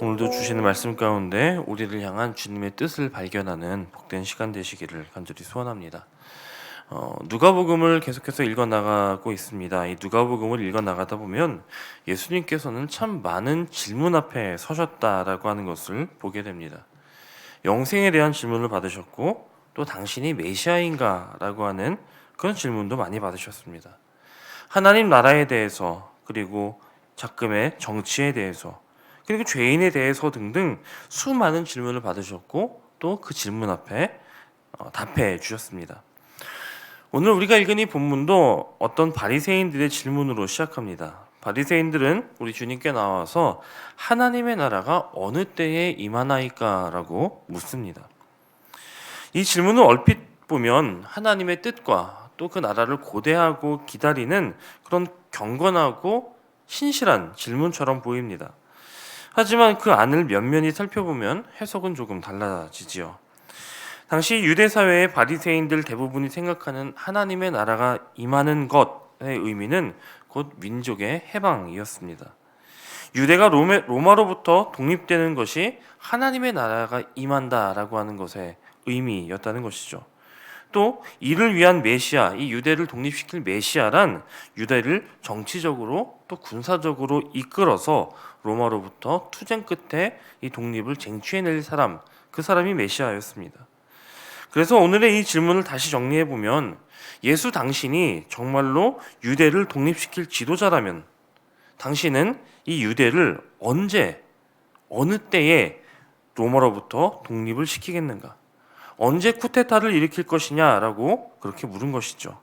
오늘도 주시는 말씀 가운데 우리를 향한 주님의 뜻을 발견하는 복된 시간 되시기를 간절히 소원합니다. 누가복음을 계속해서 읽어 나가고 있습니다. 이 누가복음을 읽어 나가다 보면 예수님께서는 참 많은 질문 앞에 서셨다라고 하는 것을 보게 됩니다. 영생에 대한 질문을 받으셨고 또 당신이 메시아인가라고 하는 그런 질문도 많이 받으셨습니다. 하나님 나라에 대해서, 그리고 작금의 정치에 대해서, 그리고 죄인에 대해서 등등 수많은 질문을 받으셨고 또 그 질문 앞에 답해 주셨습니다. 오늘 우리가 읽은 이 본문도 어떤 바리새인들의 질문으로 시작합니다. 바리새인들은 우리 주님께 나와서 하나님의 나라가 어느 때에 임하나이까라고 묻습니다. 이 질문을 얼핏 보면 하나님의 뜻과 또 그 나라를 고대하고 기다리는 그런 경건하고 신실한 질문처럼 보입니다. 하지만 그 안을 면면히 살펴보면 해석은 조금 달라지지요. 당시 유대 사회의 바리새인들 대부분이 생각하는 하나님의 나라가 임하는 것의 의미는 곧 민족의 해방이었습니다. 유대가 로마로부터 독립되는 것이 하나님의 나라가 임한다라고 하는 것의 의미였다는 것이죠. 또 이를 위한 메시아, 이 유대를 독립시킬 메시아란 유대를 정치적으로 또 군사적으로 이끌어서 로마로부터 투쟁 끝에 이 독립을 쟁취해낼 사람, 그 사람이 메시아였습니다. 그래서 오늘의 이 질문을 다시 정리해 보면 예수 당신이 정말로 유대를 독립시킬 지도자라면 당신은 이 유대를 언제, 어느 때에 로마로부터 독립을 시키겠는가? 언제 쿠데타를 일으킬 것이냐라고 그렇게 물은 것이죠.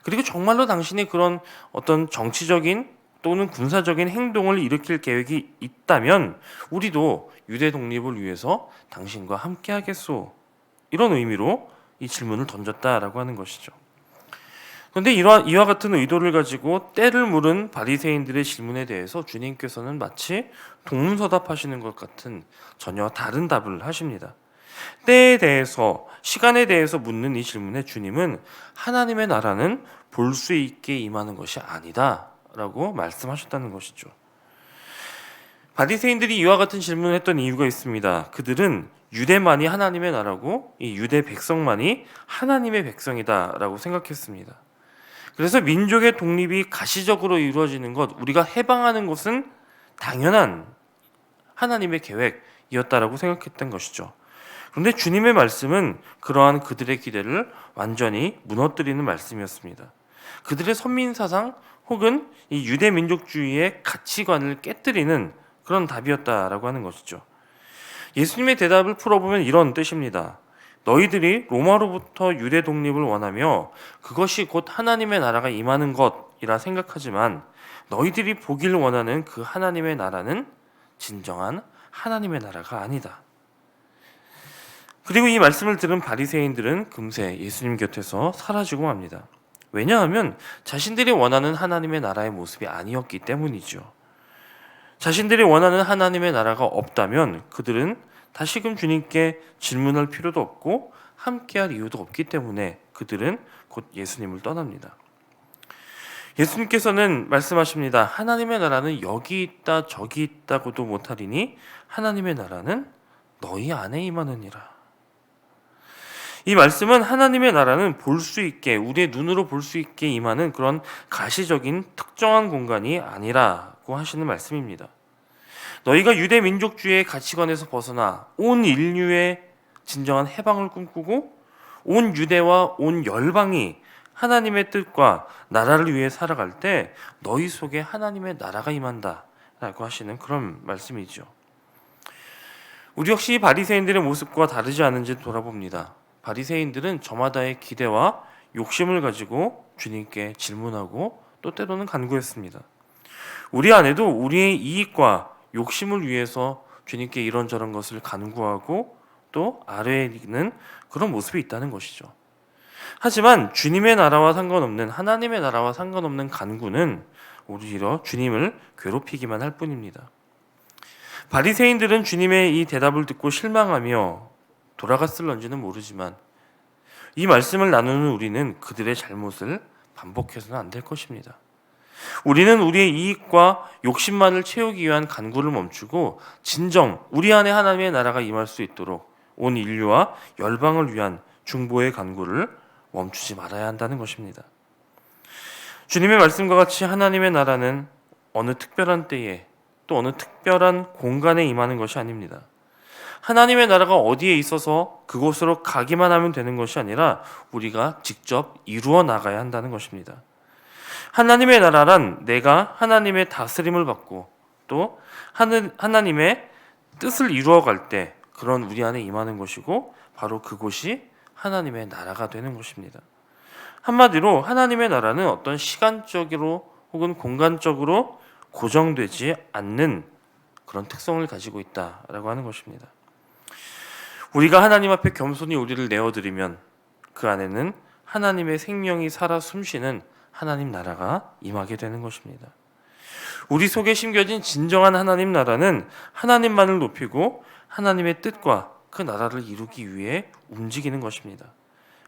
그리고 정말로 당신이 그런 어떤 정치적인 또는 군사적인 행동을 일으킬 계획이 있다면 우리도 유대 독립을 위해서 당신과 함께 하겠소. 이런 의미로 이 질문을 던졌다라고 하는 것이죠. 그런데 이와 같은 의도를 가지고 때를 물은 바리새인들의 질문에 대해서 주님께서는 마치 동문서답하시는 것 같은 전혀 다른 답을 하십니다. 때에 대해서, 시간에 대해서 묻는 이 질문에 주님은 하나님의 나라는 볼 수 있게 임하는 것이 아니다 라고 말씀하셨다는 것이죠. 바리새인들이 이와 같은 질문을 했던 이유가 있습니다. 그들은 유대만이 하나님의 나라고 이 유대 백성만이 하나님의 백성이다라고 생각했습니다. 그래서 민족의 독립이 가시적으로 이루어지는 것, 우리가 해방하는 것은 당연한 하나님의 계획이었다라고 생각했던 것이죠. 그런데 주님의 말씀은 그러한 그들의 기대를 완전히 무너뜨리는 말씀이었습니다. 그들의 선민사상 혹은 이 유대 민족주의의 가치관을 깨뜨리는 그런 답이었다라고 하는 것이죠. 예수님의 대답을 풀어보면 이런 뜻입니다. 너희들이 로마로부터 유대 독립을 원하며 그것이 곧 하나님의 나라가 임하는 것이라 생각하지만 너희들이 보길 원하는 그 하나님의 나라는 진정한 하나님의 나라가 아니다. 그리고 이 말씀을 들은 바리새인들은 금세 예수님 곁에서 사라지고 맙니다. 왜냐하면 자신들이 원하는 하나님의 나라의 모습이 아니었기 때문이죠. 자신들이 원하는 하나님의 나라가 없다면 그들은 다시금 주님께 질문할 필요도 없고 함께할 이유도 없기 때문에 그들은 곧 예수님을 떠납니다. 예수님께서는 말씀하십니다. 하나님의 나라는 여기 있다 저기 있다고도 못하리니 하나님의 나라는 너희 안에 임하느니라. 이 말씀은 하나님의 나라는 볼 수 있게, 우리의 눈으로 볼 수 있게 임하는 그런 가시적인 특정한 공간이 아니라고 하시는 말씀입니다. 너희가 유대 민족주의의 가치관에서 벗어나 온 인류의 진정한 해방을 꿈꾸고 온 유대와 온 열방이 하나님의 뜻과 나라를 위해 살아갈 때 너희 속에 하나님의 나라가 임한다라고 하시는 그런 말씀이죠. 우리 역시 바리새인들의 모습과 다르지 않은지 돌아봅니다. 바리새인들은 저마다의 기대와 욕심을 가지고 주님께 질문하고 또 때로는 간구했습니다. 우리 안에도 우리의 이익과 욕심을 위해서 주님께 이런저런 것을 간구하고 또 아뢰는 그런 모습이 있다는 것이죠. 하지만 주님의 나라와 상관없는, 하나님의 나라와 상관없는 간구는 오히려 주님을 괴롭히기만 할 뿐입니다. 바리새인들은 주님의 이 대답을 듣고 실망하며 돌아갔을런지는 모르지만 이 말씀을 나누는 우리는 그들의 잘못을 반복해서는 안 될 것입니다. 우리는 우리의 이익과 욕심만을 채우기 위한 간구를 멈추고 진정 우리 안에 하나님의 나라가 임할 수 있도록 온 인류와 열방을 위한 중보의 간구를 멈추지 말아야 한다는 것입니다. 주님의 말씀과 같이 하나님의 나라는 어느 특별한 때에 또 어느 특별한 공간에 임하는 것이 아닙니다. 하나님의 나라가 어디에 있어서 그곳으로 가기만 하면 되는 것이 아니라 우리가 직접 이루어 나가야 한다는 것입니다. 하나님의 나라란 내가 하나님의 다스림을 받고 또 하나님의 뜻을 이루어갈 때 그런 우리 안에 임하는 것이고 바로 그곳이 하나님의 나라가 되는 것입니다. 한마디로 하나님의 나라는 어떤 시간적으로 혹은 공간적으로 고정되지 않는 그런 특성을 가지고 있다라고 하는 것입니다. 우리가 하나님 앞에 겸손히 우리를 내어드리면 그 안에는 하나님의 생명이 살아 숨쉬는 하나님 나라가 임하게 되는 것입니다. 우리 속에 심겨진 진정한 하나님 나라는 하나님만을 높이고 하나님의 뜻과 그 나라를 이루기 위해 움직이는 것입니다.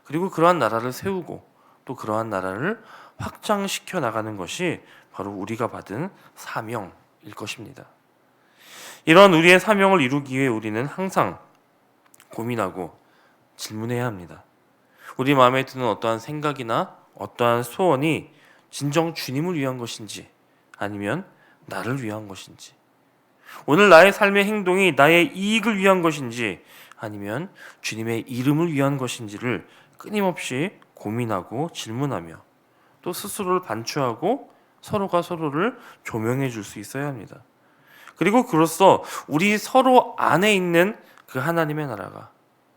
그리고 그러한 나라를 세우고 또 그러한 나라를 확장시켜 나가는 것이 바로 우리가 받은 사명일 것입니다. 이런 우리의 사명을 이루기 위해 우리는 항상 고민하고 질문해야 합니다. 우리 마음에 드는 어떠한 생각이나 어떠한 소원이 진정 주님을 위한 것인지 아니면 나를 위한 것인지, 오늘 나의 삶의 행동이 나의 이익을 위한 것인지 아니면 주님의 이름을 위한 것인지를 끊임없이 고민하고 질문하며 또 스스로를 반추하고 서로가 서로를 조명해 줄 수 있어야 합니다. 그리고 그로써 우리 서로 안에 있는 그 하나님의 나라가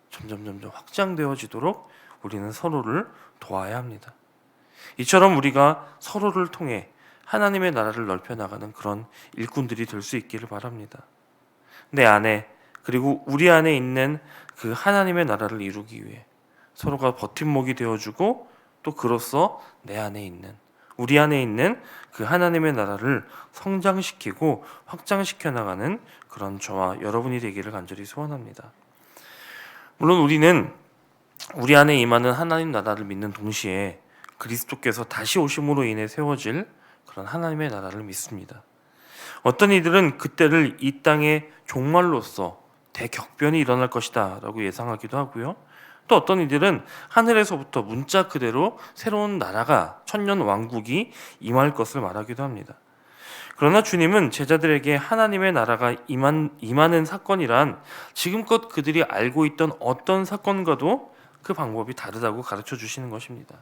점점 확장되어지도록 우리는 서로를 도와야 합니다. 이처럼 우리가 서로를 통해 하나님의 나라를 넓혀 나가는 그런 일꾼들이 될 수 있기를 바랍니다. 내 안에 그리고 우리 안에 있는 그 하나님의 나라를 이루기 위해 서로가 버팀목이 되어주고 또 그로써 내 안에 있는 우리 안에 있는 그 하나님의 나라를 성장시키고 확장시켜 나가는 그런 저와 여러분이 되기를 간절히 소원합니다. 물론 우리는 우리 안에 임하는 하나님 나라를 믿는 동시에 그리스도께서 다시 오심으로 인해 세워질 그런 하나님의 나라를 믿습니다. 어떤 이들은 그때를 이 땅의 종말로서 대격변이 일어날 것이다 라고 예상하기도 하고요. 또 어떤 이들은 하늘에서부터 문자 그대로 새로운 나라가 천년 왕국이 임할 것을 말하기도 합니다. 그러나 주님은 제자들에게 하나님의 나라가 임하는 사건이란 지금껏 그들이 알고 있던 어떤 사건과도 그 방법이 다르다고 가르쳐 주시는 것입니다.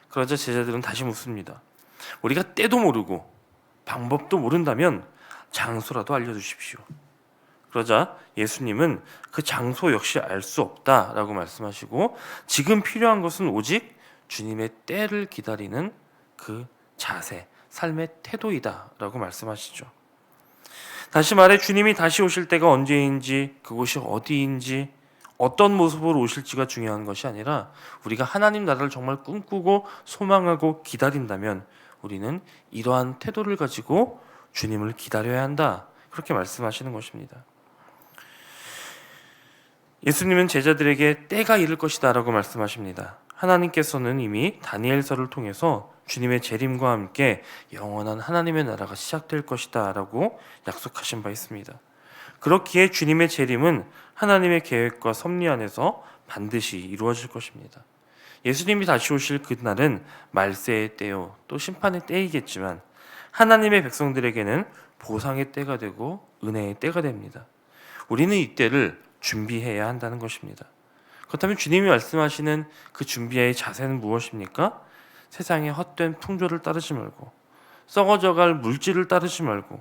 그러자 제자들은 다시 묻습니다. 우리가 때도 모르고 방법도 모른다면 장소라도 알려주십시오. 그러자 예수님은 그 장소 역시 알 수 없다라고 말씀하시고 지금 필요한 것은 오직 주님의 때를 기다리는 그 자세, 삶의 태도이다라고 말씀하시죠. 다시 말해 주님이 다시 오실 때가 언제인지 그곳이 어디인지 어떤 모습으로 오실지가 중요한 것이 아니라 우리가 하나님 나라를 정말 꿈꾸고 소망하고 기다린다면 우리는 이러한 태도를 가지고 주님을 기다려야 한다. 그렇게 말씀하시는 것입니다. 예수님은 제자들에게 때가 이를 것이다 라고 말씀하십니다. 하나님께서는 이미 다니엘서를 통해서 주님의 재림과 함께 영원한 하나님의 나라가 시작될 것이다 라고 약속하신 바 있습니다. 그렇기에 주님의 재림은 하나님의 계획과 섭리 안에서 반드시 이루어질 것입니다. 예수님이 다시 오실 그날은 말세의 때요 또 심판의 때이겠지만 하나님의 백성들에게는 보상의 때가 되고 은혜의 때가 됩니다. 우리는 이 때를 준비해야 한다는 것입니다. 그렇다면 주님이 말씀하시는 그 준비의 자세는 무엇입니까? 세상의 헛된 풍조를 따르지 말고 썩어져갈 물질을 따르지 말고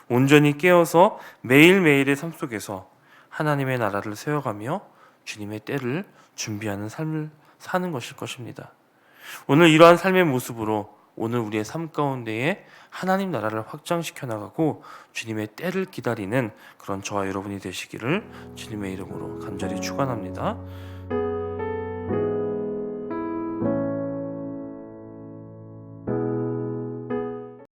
온전히 깨어서 매일매일의 삶 속에서 하나님의 나라를 세워가며 주님의 때를 준비하는 삶을 사는 것일 것입니다. 오늘 이러한 삶의 모습으로 오늘 우리의 삶 가운데에 하나님 나라를 확장시켜 나가고 주님의 때를 기다리는 그런 저와 여러분이 되시기를 주님의 이름으로 간절히 축원합니다.